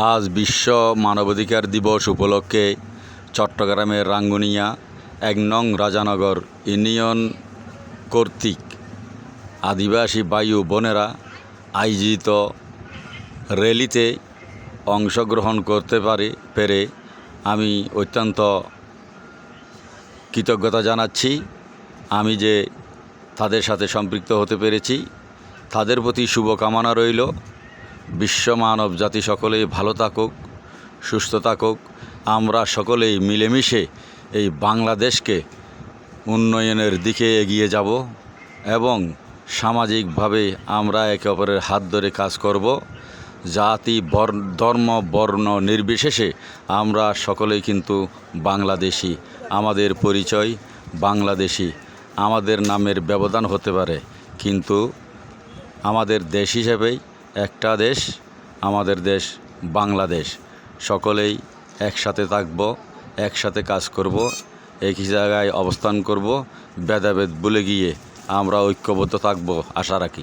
আজ বিশ্ব মানবাধিকার দিবস উপলক্ষে চট্টগ্রামের রাঙ্গুনিয়া ১ নং রাজানগর ইউনিয়ন কর্তৃক আদিবাসী ভাই ও বোনেরা আয়োজিত র্যালিতে অংশগ্রহণ করতে পেরে আমি অত্যন্ত কৃতজ্ঞতা জানাচ্ছি। আমি যে তাদের সাথে সম্পৃক্ত হতে পেরেছি, তাদের প্রতি শুভকামনা রইল। বিশ্ব মানব জাতি সকলেই ভালো থাকুক, সুস্থ থাকুক। আমরা সকলেই মিলেমিশে এই বাংলাদেশকে উন্নয়নের দিকে এগিয়ে যাব এবং সামাজিকভাবে আমরা একে অপরের হাত ধরে কাজ করব। জাতি ধর্ম বর্ণ নির্বিশেষে আমরা সকলেই কিন্তু বাংলাদেশি। আমাদের পরিচয় বাংলাদেশি। আমাদের নামের ব্যবধান হতে পারে, কিন্তু আমাদের দেশ হিসেবেই একটা দেশ, আমাদের দেশ বাংলাদেশ। সকলেই একসাথে থাকব, একসাথে কাজ করব, একই জায়গায় অবস্থান করব। ভেদাভেদ ভুলে গিয়ে আমরা ঐক্যবদ্ধ থাকব আশা রাখি।